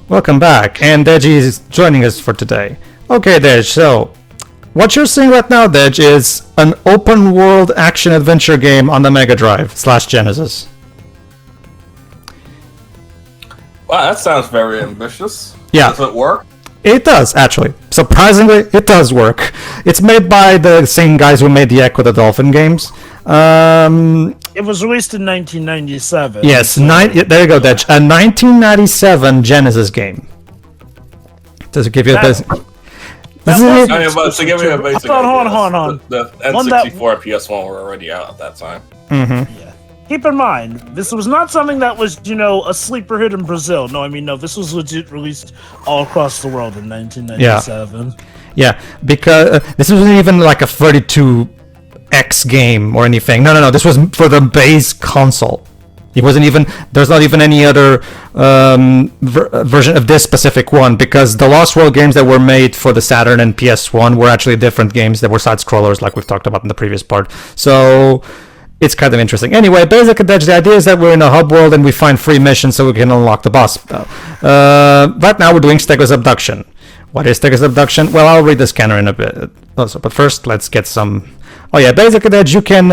Welcome back, and Deji is joining us for today. Okay, Dej, so what you're seeing right now, Dej, is an open-world action-adventure game on the Mega Drive / Genesis. Wow, that sounds very ambitious. Yeah. Does it work? It does, actually. Surprisingly, it does work. It's made by the same guys who made the Echo the Dolphin games. It was released in 1997. Yes, there you go, Dej. A 1997 Genesis game. Does it give you a basic... To give you a basic Hold on. The N64 and PS1 were already out at that time. Mm-hmm. Yeah. Keep in mind, this was not something that was, a sleeper hit in Brazil. No, this was legit released all across the world in 1997. Yeah, because this wasn't even like a 32X game or anything. No. This was for the base console. It wasn't even. There's not even any other version of this specific one, because the Lost World games that were made for the Saturn and PS1 were actually different games that were side scrollers, like we've talked about in the previous part. So it's kind of interesting. Anyway, basically, the idea is that we're in a hub world and we find free missions so we can unlock the boss. Right now, we're doing Stego's Abduction. What is Stego's Abduction? Well, I'll read the scanner in a bit. Also, but first, let's get some... Oh yeah, basically that you can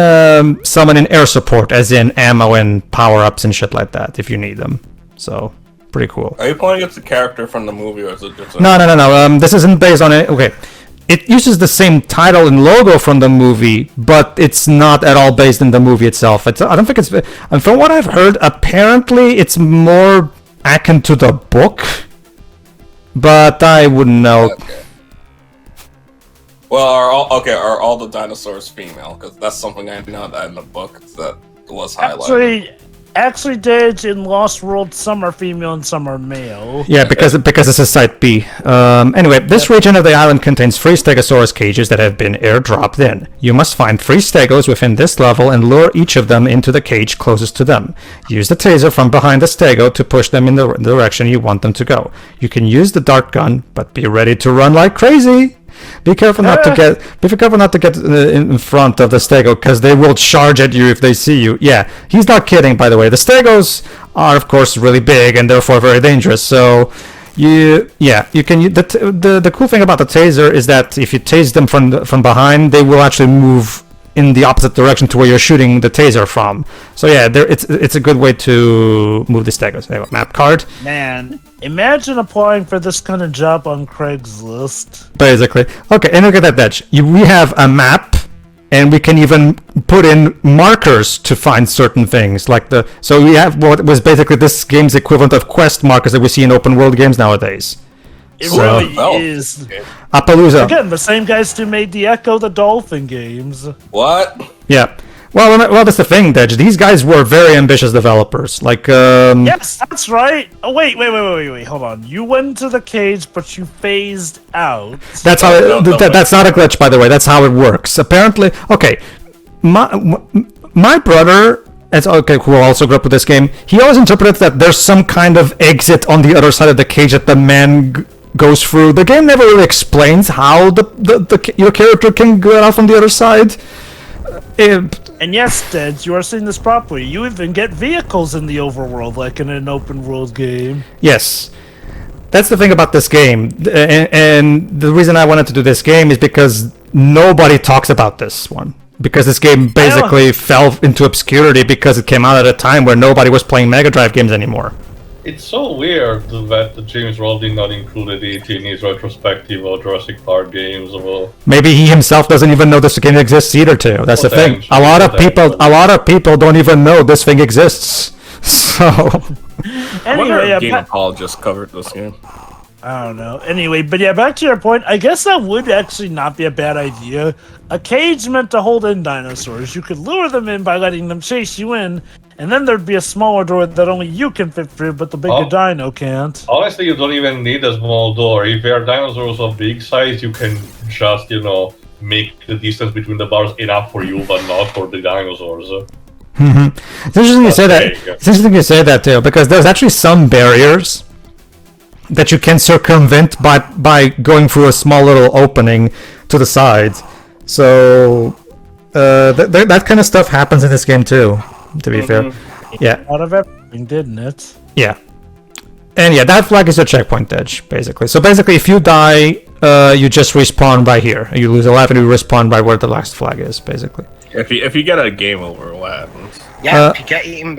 summon in air support, as in ammo and power-ups and shit like that, if you need them. So, pretty cool. Are you playing as a character from the movie, or is it just No. This isn't based on it. Okay. It uses the same title and logo from the movie, but it's not at all based in the movie itself. I don't think it's... And from what I've heard, apparently it's more akin to the book, but I wouldn't know. Okay. Well, are all the dinosaurs female? Because that's something I know that in the book that was highlighted. Actually, Dej, in Lost World, some are female and some are male. Yeah, because it's a Site B. Anyway, this region of the island contains 3 Stegosaurus cages that have been airdropped in. You must find 3 Stegos within this level and lure each of them into the cage closest to them. Use the taser from behind the Stego to push them in the direction you want them to go. You can use the dart gun, but be ready to run like crazy. Be careful not to get in front of the Stego, because they will charge at you if they see you. Yeah, he's not kidding, by the way. The Stegos are, of course, really big and therefore very dangerous. So, you can. The cool thing about the taser is that if you tase them from behind, they will actually move in the opposite direction to where you're shooting the taser from. So yeah, it's a good way to move the Stegos. Anyway, map card. Man, imagine applying for this kind of job on Craigslist. Basically. Okay, and look at that, Dej. We have a map, and we can even put in markers to find certain things. So we have what was basically this game's equivalent of quest markers that we see in open world games nowadays. It really is. Appaloosa. Again, the same guys who made the Echo the Dolphin games. What? Yeah. Well, that's the thing, Dej. These guys were very ambitious developers. Yes, that's right. Oh, wait. Hold on. You went to the cage, but you phased out. That's how. That's not a glitch, by the way. That's how it works. Apparently, okay. My brother, who also grew up with this game, he always interprets that there's some kind of exit on the other side of the cage that the man goes through. The game never really explains how your character can get out from the other side. And yes, Dej, you are seeing this properly. You even get vehicles in the overworld, like in an open world game. Yes. That's the thing about this game. And the reason I wanted to do this game is because nobody talks about this one. Because this game basically fell into obscurity because it came out at a time where nobody was playing Mega Drive games anymore. It's so weird that James Rolfe did not include it in his retrospective or Jurassic Park games. Or maybe he himself doesn't even know this game exists either, too. That's the thing. A lot of people don't even know this thing exists. So I wonder if Game Apologist covered this game. I don't know. Anyway, but yeah, back to your point. I guess that would actually not be a bad idea. A cage meant to hold in dinosaurs. You could lure them in by letting them chase you in, and then there'd be a smaller door that only you can fit through, but the bigger dino can't. Honestly, you don't even need a small door. If there are dinosaurs of big size, you can just, make the distance between the bars enough for you, but not for the dinosaurs. Mm-hmm. It's interesting you say that. It's interesting you say that too, because there's actually some barriers that you can circumvent by going through a small little opening to the side. So that kind of stuff happens in this game too. To be fair, yeah. Out of everything, didn't it? Yeah. And yeah, that flag is a checkpoint edge, basically. So basically, if you die, you just respawn by here. You lose a life and you respawn by where the last flag is, basically. If you get a game over, what happens? Yeah, if you get eaten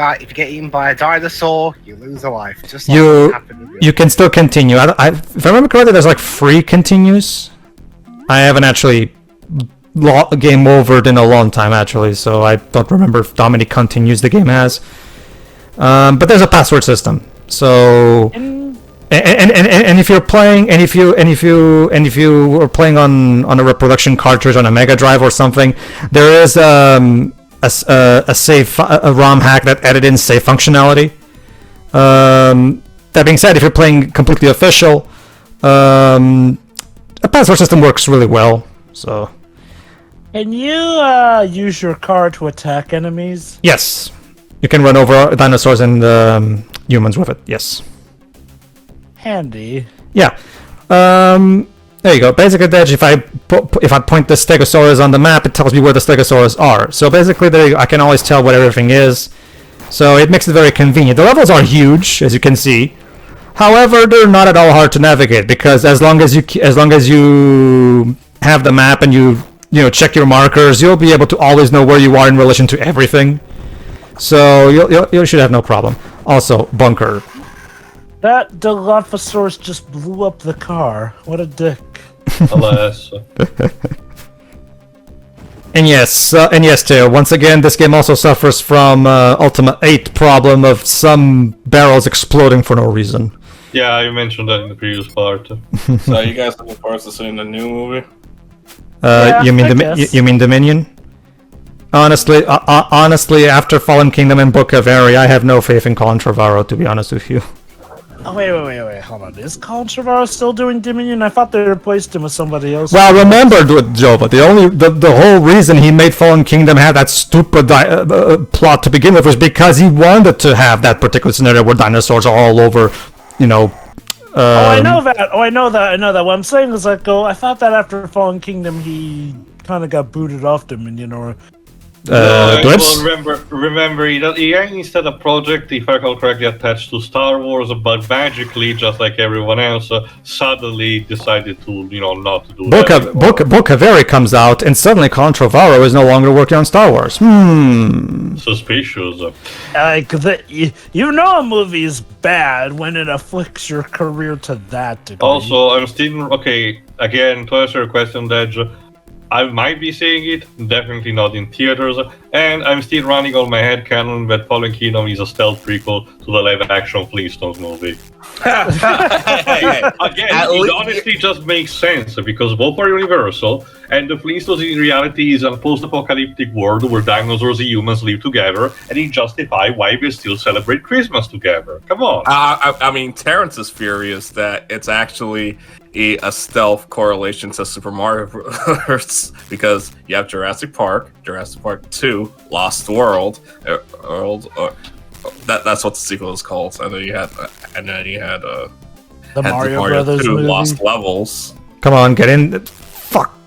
by a dinosaur, you lose a life. Just like You what happened with you can still continue. If I remember correctly, there's like free continues. I haven't actually game overed in a long time, actually, so I don't remember how many continues the game has. But there's a password system. So and if you're playing and if you were playing on a reproduction cartridge on a Mega Drive or something, there is a save a ROM hack that added in save functionality. That being said, if you're playing completely official, a password system works really well. So Can you use your car to attack enemies? yes, you can run over dinosaurs and humans with it. Yes. Handy. Yeah. There you go. Basically, Dej, if I point the Stegosaurus on the map, it tells me where the Stegosaurus are. So basically, there you go. I can always tell what everything is. So it makes it very convenient. The levels are huge, as you can see. However, they're not at all hard to navigate because as long as you have the map and you check your markers, you'll be able to always know where you are in relation to everything. So you should have no problem. Also, bunker. That Dilophosaurus just blew up the car. What a dick. Alas. And yes, Teo, once again, this game also suffers from Ultima 8 problem of some barrels exploding for no reason. Yeah, you mentioned that in the previous part. So you guys looking forward to seeing the new movie? Yeah, you mean I guess. you mean Dominion? Honestly, after Fallen Kingdom and Book of Eri, I have no faith in Colin Trevorrow, to be honest with you. Oh, wait, hold on. Is Colin Trevorrow still doing Dominion? I thought they replaced him with somebody else. Well, remember, Jova, the whole reason he made Fallen Kingdom have that stupid plot to begin with was because he wanted to have that particular scenario where dinosaurs are all over, I know that. What I'm saying is, I thought that after Fallen Kingdom, he kind of got booted off Dominion, or... remember, he instead a project, if I recall correctly, attached to Star Wars, but magically, just like everyone else, suddenly decided to, not to do that. Book of Eri comes out, and suddenly Colin Trevorrow is no longer working on Star Wars. Suspicious. You know a movie is bad when it afflicts your career to that degree. Also, I'm still, again, to answer your question, Dej, I might be seeing it, definitely not in theaters, and I'm still running on my headcanon that Fallen Kingdom is a stealth prequel to the live-action Flintstones movie. Again, it honestly just makes sense, because both are universal, and the Flintstones in reality is a post-apocalyptic world where dinosaurs and humans live together, and it justifies why we still celebrate Christmas together. Come on. I mean, Terrence's theory is that it's actually a stealth correlation to Super Mario Bros. Because you have Jurassic Park 2, Lost World, that's what the sequel is called, and then you had the Mario Brothers 2 movie. Lost Levels. Come on, get in. Fuck.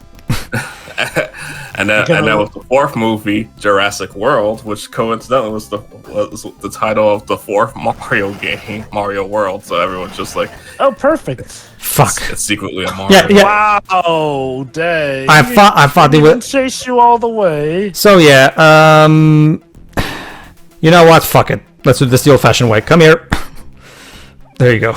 And then with the fourth movie, Jurassic World, which coincidentally was the title of the fourth Mario game, Mario World. So everyone's just like, oh, perfect. Fuck. It's secretly a Mario. Yeah. Wow, dang. I thought they would chase you all the way. So yeah, you know what? Fuck it. Let's do this the old-fashioned way. Come here. There you go.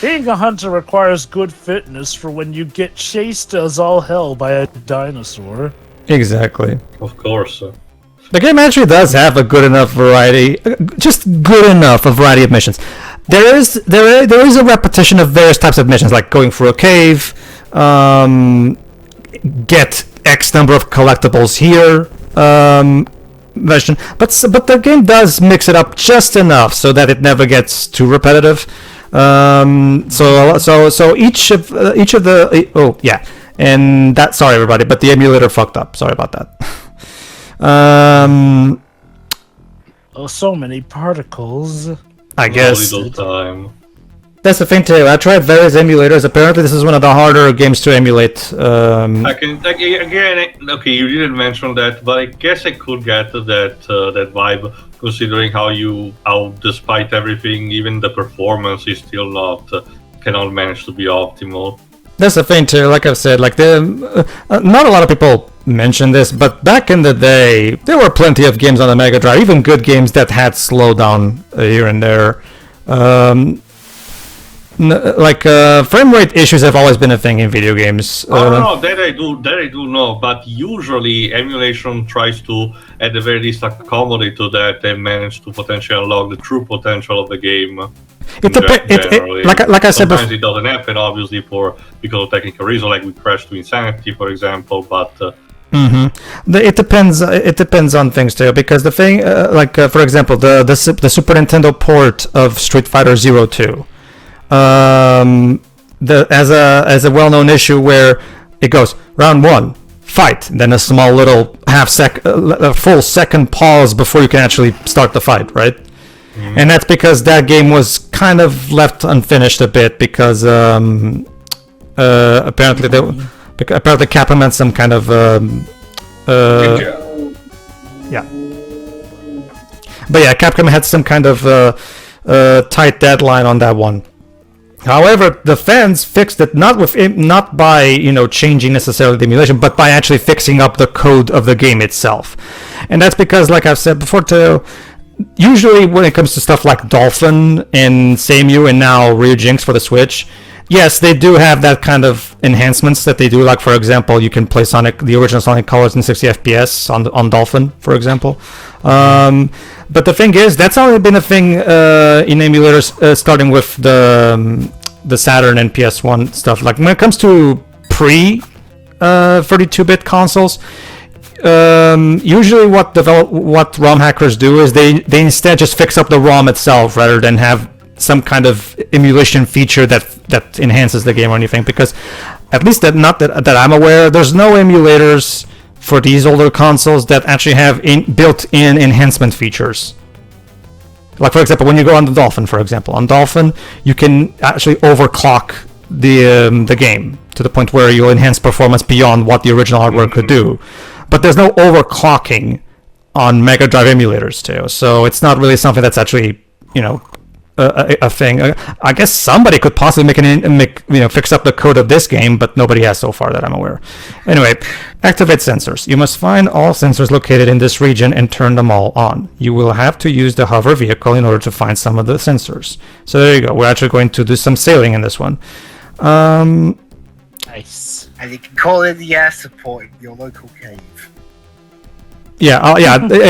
Being a hunter requires good fitness for when you get chased as all hell by a dinosaur. Exactly. Of course. The game actually does have a good enough variety, just good enough a variety of missions. There is a repetition of various types of missions, like going through a cave, get X number of collectibles here, mission. But the game does mix it up just enough so that it never gets too repetitive. So each of the oh yeah, and that, sorry everybody, but the emulator fucked up. Sorry about that. Oh, so many particles. I guess Little time. that's the thing too. I tried various emulators. Apparently, this is one of the harder games to emulate. Again, okay, you didn't mention that, but I guess I could get that vibe considering how despite everything, even the performance is still cannot manage to be optimal. That's the thing too. Like I've said, like not a lot of people mention this, but back in the day, there were plenty of games on the Mega Drive, even good games that had slowdown here and there. Frame rate issues have always been a thing in video games. No, that I do know, but usually emulation tries to, at the very least, accommodate to that and manage to potentially unlock the true potential of the game. Like I said before, sometimes it doesn't happen, obviously, because of technical reasons, like we crashed to Insanity, for example. But it depends. It depends on things too, because the thing, for example, the Super Nintendo port of Street Fighter 02, as a well-known issue where it goes round 1, fight, then a small little a full second pause before you can actually start the fight, right? And that's because that game was kind of left unfinished a bit because apparently Capcom had some kind of Capcom had some kind of tight deadline on that one. However, the fans fixed it not by changing necessarily the emulation, but by actually fixing up the code of the game itself. And that's because, like I've said before too, usually when it comes to stuff like Dolphin and Seimu and now Ryujinx for the Switch, yes, they do have that kind of enhancements that they do. Like, for example, you can play the original Sonic Colors in 60 FPS on Dolphin, for example. But the thing is, that's only been a thing in emulators starting with the Saturn and PS1 stuff. Like, when it comes to pre 32-bit consoles, usually what ROM hackers do is they instead just fix up the ROM itself rather than have some kind of emulation feature that enhances the game or anything, because at least that I'm aware, there's no emulators for these older consoles that actually have built-in enhancement features. Like, for example, when you go on the Dolphin, for example, on Dolphin you can actually overclock the game to the point where you'll enhance performance beyond what the original hardware could do. But there's no overclocking on Mega Drive emulators too, so it's not really something that's actually a thing. I guess somebody could possibly fix up the code of this game, but nobody has so far that I'm aware. Anyway, activate sensors. You must find all sensors located in this region and turn them all on. You will have to use the hover vehicle in order to find some of the sensors. So there you go. We're actually going to do some sailing in this one. Nice. And you can call in the air support in your local cave. Yeah,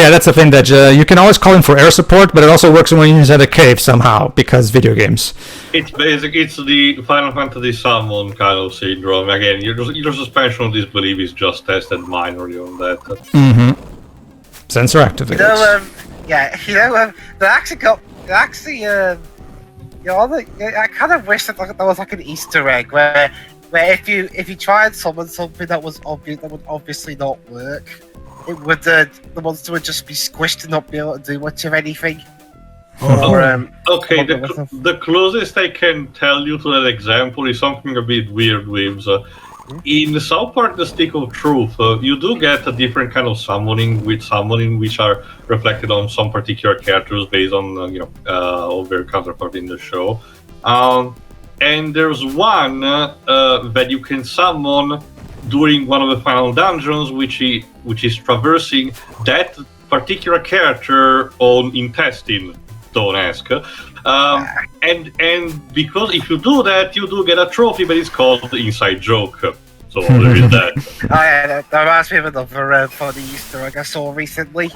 that's the thing that you can always call in for air support, but it also works when you're inside a cave somehow, because video games. It's the Final Fantasy Summon kind of syndrome. Again, your suspension of disbelief is just tested minorly on that. Sensor activated. I kind of wish that there was like an Easter egg where if you try and summon something that would obviously not work, the monster would just be squished and not be able to do much of anything. The closest I can tell you to that example is something a bit weird with in South Park: The Stick of Truth. You do get a different kind of summoning which are reflected on some particular characters based on of their counterpart in the show. And there's one that you can summon during one of the final dungeons, which is traversing that particular character on intestine. Don't ask. And because if you do that, you do get a trophy, but it's called the Inside Joke. So there is that. That reminds me of another funny Easter egg I saw recently.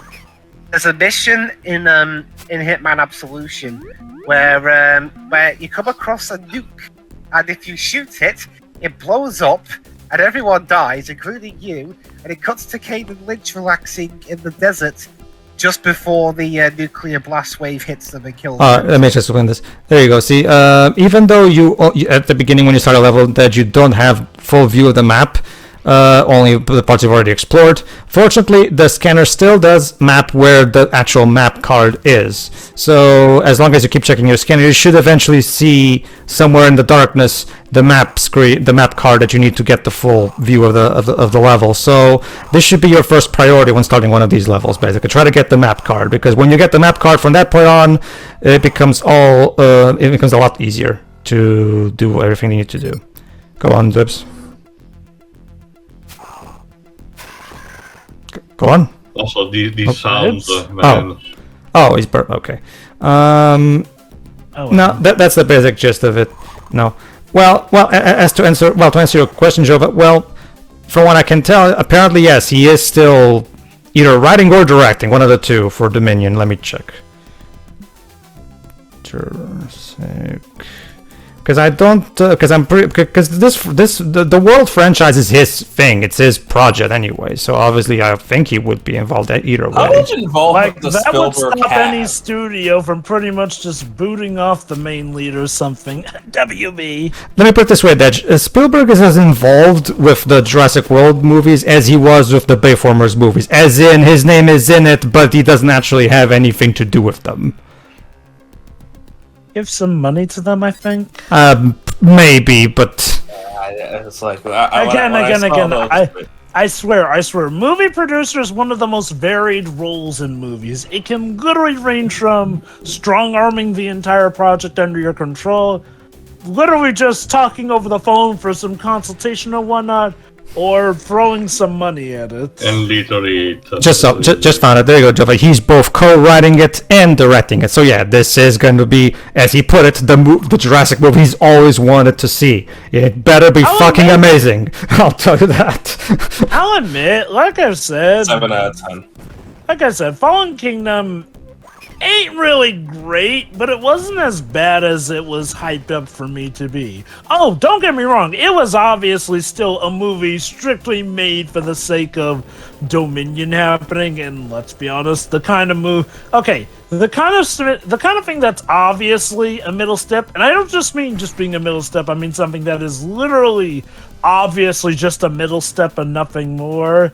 There's a mission in Hitman Absolution where you come across a nuke, and if you shoot it, it blows up, and everyone dies, including you, and it cuts to Kane Lynch relaxing in the desert just before the nuclear blast wave hits them and kills them. Let me just win this. There you go. See, even though you at the beginning when you start a level that you don't have full view of the map, only the parts you've already explored. Fortunately, the scanner still does map where the actual map card is. So as long as you keep checking your scanner, you should eventually see somewhere in the darkness the map screen, the map card that you need to get the full view of the level. So this should be your first priority when starting one of these levels. Basically, try to get the map card, because when you get the map card from that point on, it becomes a lot easier to do everything you need to do. Go on, Zips. Go on. Also, these sounds, Zips? man. Oh, he's burnt. Okay. No, that's the basic gist of it. No. Well. To answer your question, Jova. Well, from what I can tell, apparently yes, he is still either writing or directing, one of the two for Dominion. Let me check. Jurassic. Because I don't, the World franchise is his thing. It's his project anyway. So obviously, I think he would be involved either way. How much involved Like, with the that would Spielberg stop any hat? studio from pretty much just booting off the main lead or something. WB. Let me put it this way, Dej. Spielberg is as involved with the Jurassic World movies as he was with the Bayformers movies. As in, his name is in it, but he doesn't actually have anything to do with them. Give some money to them, I think. Maybe, but It's like Again. I swear, movie producer is one of the most varied roles in movies. It can literally range from strong-arming the entire project under your control, literally just talking over the phone for some consultation or whatnot, or throwing some money at it. And literally... just found it. There you go, Jova. He's both co-writing it and directing it. So yeah, this is going to be, as he put it, the Jurassic movie he's always wanted to see. It better be fucking amazing. I'll tell you that. I'll admit, like I've said, 7 out of 10. like I said, Fallen Kingdom ain't really great, but it wasn't as bad as it was hyped up for me to be. Oh, don't get me wrong, it was obviously still a movie strictly made for the sake of Dominion happening, and let's be honest, the kind of the kind of thing that's obviously a middle step, and I don't just mean just being a middle step, I mean something that is literally obviously just a middle step and nothing more.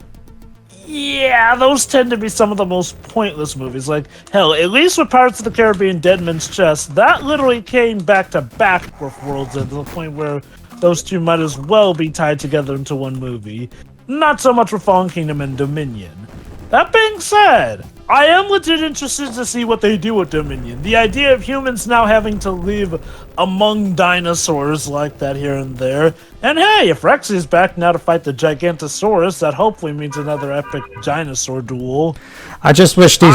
Yeah, those tend to be some of the most pointless movies. Like, hell, at least with Pirates of the Caribbean Dead Man's Chest, that literally came back to back with World's End to the point where those two might as well be tied together into one movie. Not so much with Fallen Kingdom and Dominion. That being said, I am legit interested to see what they do with Dominion. The idea of humans now having to live among dinosaurs like that here and there. And hey, if Rex is back now to fight the Gigantosaurus, that hopefully means another epic dinosaur duel. I just wish these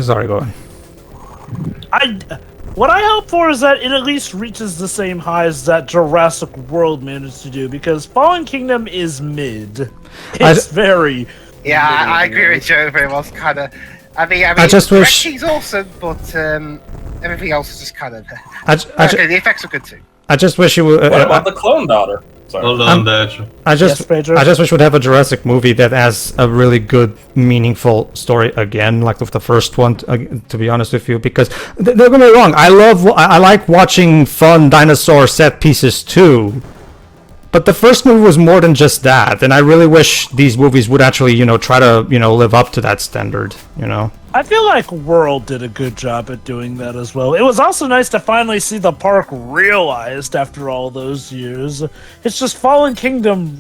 Sorry, go on. What I hope for is that it at least reaches the same highs that Jurassic World managed to do, because Fallen Kingdom is mid. It's very... Yeah, I agree with Joe very well. Kind of. I mean, I just wish he's awesome, but everything else is just kind of. the effects are good too. I just wish you would. What about the clone daughter? Sorry. Hold on, Dej. I just wish we'd have a Jurassic movie that has a really good, meaningful story again, like with the first one. To be honest with you, because don't get me wrong, I like watching fun dinosaur set pieces too. But the first movie was more than just that, and I really wish these movies would actually, try to, live up to that standard, I feel like World did a good job at doing that as well. It was also nice to finally see the park realized after all those years. It's just Fallen Kingdom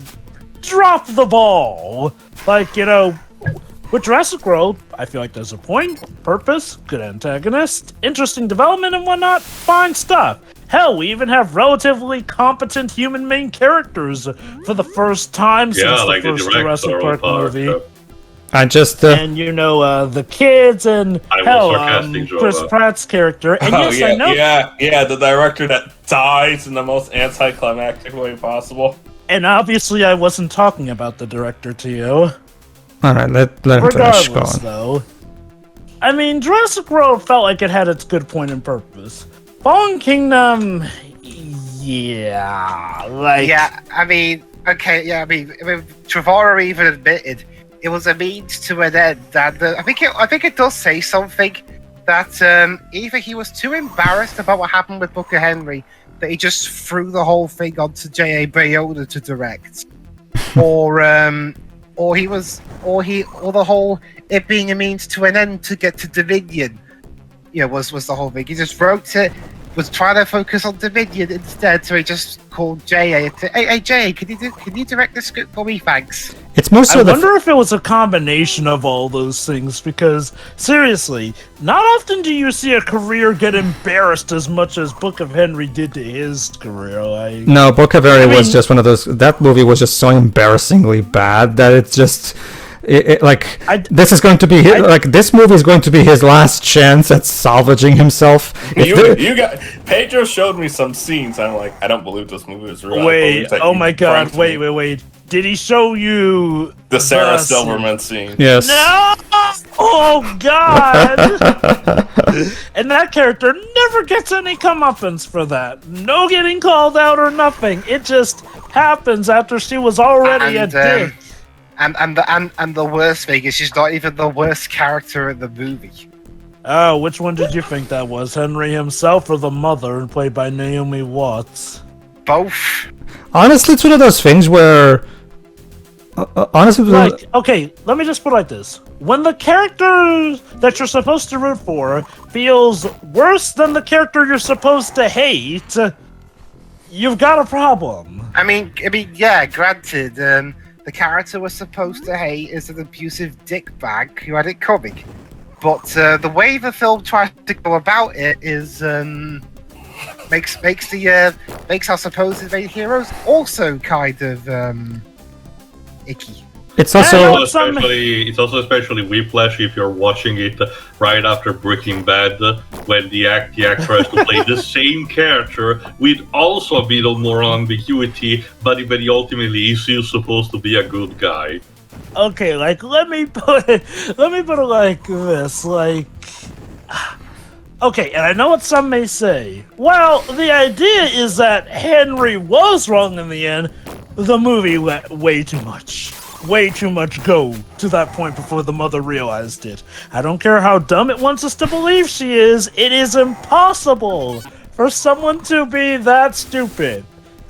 dropped the ball. Like, with Jurassic World, I feel like there's a point, purpose, good antagonist, interesting development and whatnot, fine stuff. Hell, we even have relatively competent human main characters for the first time since the first Jurassic Park movie. I just and the kids and Chris Pratt's character. And I know. Yeah, the director that dies in the most anticlimactic way possible. And obviously, I wasn't talking about the director to you. All right, let him finish. Go on. Though, I mean, Jurassic World felt like it had its good point and purpose. Fallen Kingdom, Trevor even admitted it was a means to an end. And I think it does say something that either he was too embarrassed about what happened with Booker Henry that he just threw the whole thing onto J.A. Bayona to direct, or the whole it being a means to an end to get to Dominion. Was the whole thing. He just wrote it, was trying to focus on Dominion instead, so he just called J.A. Hey J.A., can you direct the script for me, thanks? It's mostly I wonder if it was a combination of all those things, because, seriously, not often do you see a career get embarrassed as much as Book of Henry did to his career. No, Book of Henry was just one of those... That movie was just so embarrassingly bad that it's just... this is going to be this movie is going to be his last chance at salvaging himself. You got Pedro showed me some scenes. I'm like, I don't believe this movie is real. Wait, oh my god, wait. Did he show you the Sarah Silverman scene? Yes. No! Oh god! And that character never gets any comeuppance for that. No getting called out or nothing. It just happens after she was already a dick. And the worst thing is she's not even the worst character in the movie. Oh, which one did you think that was? Henry himself or the mother, played by Naomi Watts? Both. Honestly, it's one of those things where... okay, let me just put it like this. When the character that you're supposed to root for feels worse than the character you're supposed to hate, you've got a problem. I mean, yeah, granted, the character we're supposed to hate is an abusive dickbag who had it coming. But the way the film tries to go about it is makes our supposed main heroes also kind of icky. It's also especially whiplash if you're watching it right after Breaking Bad, when the actor has to play the same character with also a bit of more ambiguity, but he ultimately is still supposed to be a good guy. Okay, let me put it like this, okay, and I know what some may say. Well, the idea is that Henry was wrong in the end. The movie let way too much go to that point before the mother realized it. I don't care how dumb it wants us to believe she is, it is impossible for someone to be that stupid.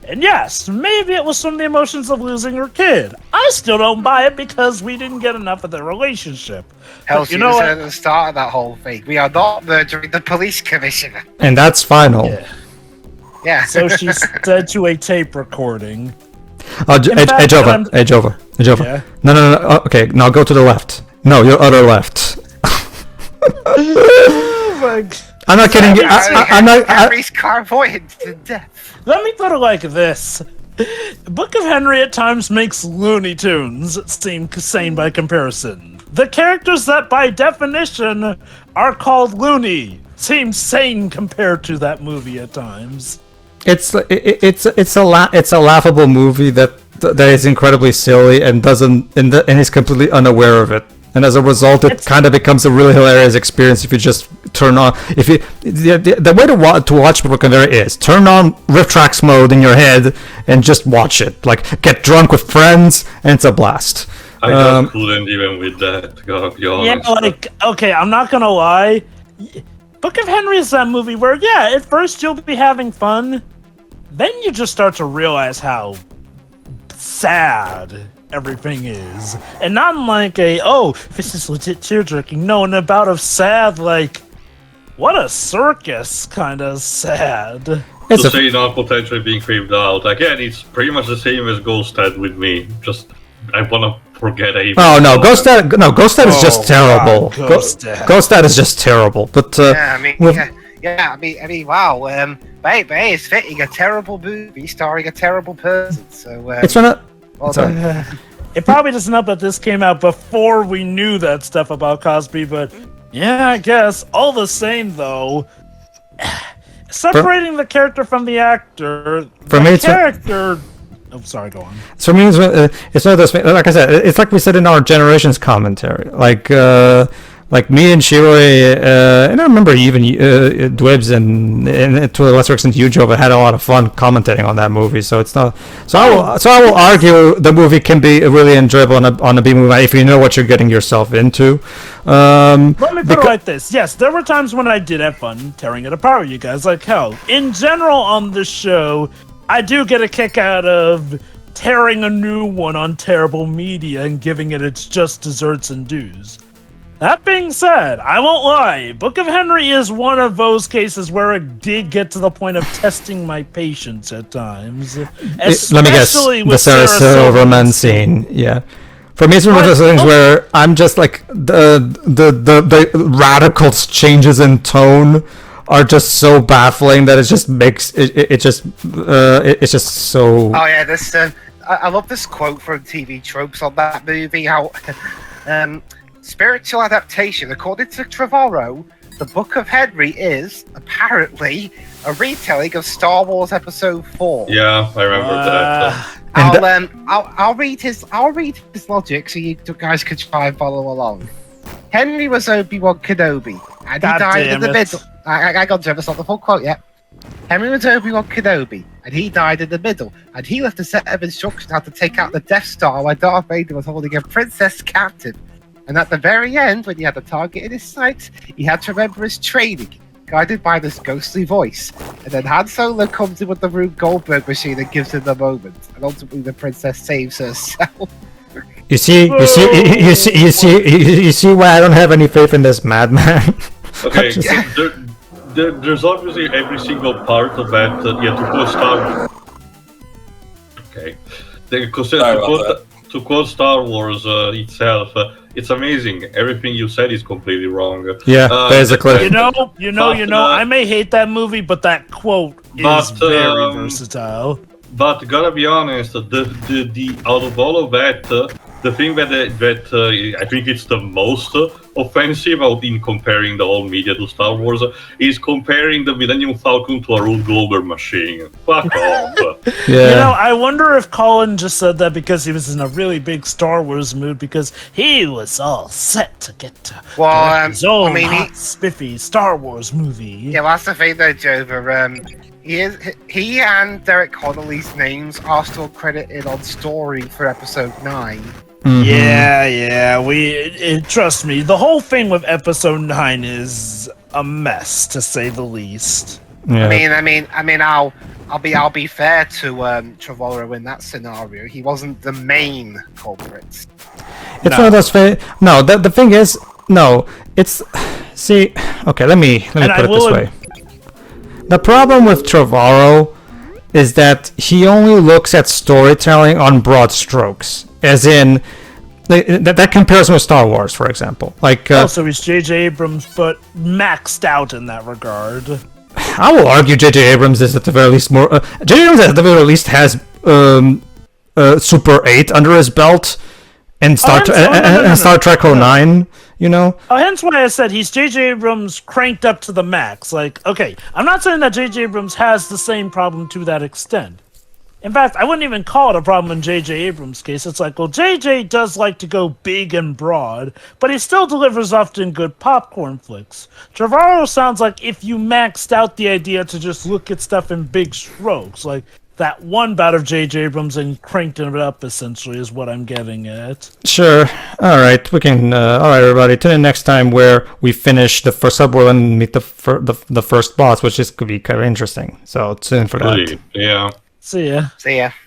And yes, maybe it was from the emotions of losing her kid. I still don't buy it because we didn't get enough of their relationship. Hell, you know at the start of that whole thing. We are not murdering the police commissioner. And that's final. Yeah. So she said to a tape recording. Edge over. Yeah. No. Okay, now go to the left. No, your other left. I'm not kidding you. I'm not. Henry's clairvoyant to death. Let me put it like this. Book of Henry at times makes Looney Tunes seem sane by comparison. The characters that by definition are called loony seem sane compared to that movie at times. It's a laughable movie that is incredibly silly and is completely unaware of it. And as a result, it kind of becomes a really hilarious experience if you just turn on. The way to watch Book of Henry is turn on Riff Tracks mode in your head and just watch it. Like get drunk with friends, and it's a blast. I just couldn't even with that. Gotta be honest. Yeah, okay, I'm not gonna lie. Book of Henry is that movie where, at first you'll be having fun, then you just start to realize how sad everything is. And not in like this is legit tear-jerking. No, in a bout of sad, what a circus kind of sad. To say not potentially being creeped out. Again, it's pretty much the same as Ghost Dad with me. Just, I wanna forget it. Oh no, Ghost Dad is just terrible. Ghost Dad is just terrible. But I mean, wow. But it's fitting a terrible movie starring a terrible person. So it's one of. It probably doesn't help that this came out before we knew that stuff about Cosby, but yeah, I guess. All the same, though, separating the character from the actor, Oh, sorry, go on. So for me, it's one of those. Like I said, it's like we said in our Generations commentary. Like me and Shiroi, and I remember even Dwebs and to a lesser extent you, Joe, but had a lot of fun commentating on that movie. So it's not. So I will argue the movie can be really enjoyable on a B movie if you know what you're getting yourself into. Let me put it like this. Yes, there were times when I did have fun tearing it apart with you guys. Like hell, in general on this show, I do get a kick out of tearing a new one on terrible media and giving it its just desserts and dues. That being said, I won't lie, Book of Henry is one of those cases where it did get to the point of testing my patience at times. Let me guess, Especially the with Sarah Silverman scene, yeah. For me, it's one of those things where I'm just like, the radical changes in tone are just so baffling that it just makes, it's just so... Oh yeah, this I love this quote from TV Tropes on that movie, how... spiritual adaptation, according to Trevorrow, the Book of Henry is, apparently, a retelling of Star Wars Episode 4. Yeah, I remember that. I'll read his logic so you guys can try and follow along. Henry was Obi-Wan Kenobi, and he died in the middle. I got to that's not the full quote yet. Henry was Obi-Wan Kenobi, and he died in the middle, and he left a set of instructions how to take out the Death Star where Darth Vader was holding a princess captive. And at the very end, when he had the target in his sights, he had to remember his training, guided by this ghostly voice. And then Han Solo comes in with the Rube Goldberg machine and gives him the moment. And ultimately, the princess saves herself. You see why I don't have any faith in this madman. Okay, there's obviously every single part of that. To quote Star. Okay, to quote Star Wars itself. It's amazing. Everything you said is completely wrong. Yeah, basically. You know. I may hate that movie, but that quote is very versatile. But gotta be honest, the out of all of that, the thing that I think it's the most offensive in comparing the whole media to Star Wars is comparing the Millennium Falcon to a Rube Goldberg machine. Fuck off. Yeah. You know, I wonder if Colin just said that because he was in a really big Star Wars mood because he was all set to get to his own hot, spiffy Star Wars movie. Yeah, well, that's the thing though, Jover. He and Derek Connolly's names are still credited on story for episode 9. Mm-hmm. Yeah. Trust me, the whole thing with episode 9 is a mess, to say the least. Yeah. I mean, I'll be fair to Trevorrow in that scenario. He wasn't the main culprit. It's one of those no, the thing is, no, it's... See, okay, let me put it this way. The problem with Trevorrow is that he only looks at storytelling on broad strokes, as in that comparison with Star Wars, for example. Like, also, he's J.J. Abrams, but maxed out in that regard. I will argue J.J. Abrams is at the very least more. J.J. Abrams at the very least has Super 8 under his belt, and Star Trek 09. You know? Hence why I said he's J.J. Abrams cranked up to the max. Like, okay, I'm not saying that J.J. Abrams has the same problem to that extent. In fact, I wouldn't even call it a problem in J.J. Abrams' case. It's like, well, J.J. does like to go big and broad, but he still delivers often good popcorn flicks. Trevorrow sounds like if you maxed out the idea to just look at stuff in big strokes, like that one bout of J.J. Abrams and cranked it up, essentially, is what I'm getting at. Sure. All right, we can... all right, everybody, tune in next time where we finish the first subworld and meet the first boss, which is could be kind of interesting. So tune in for that. Yeah. See ya. See ya.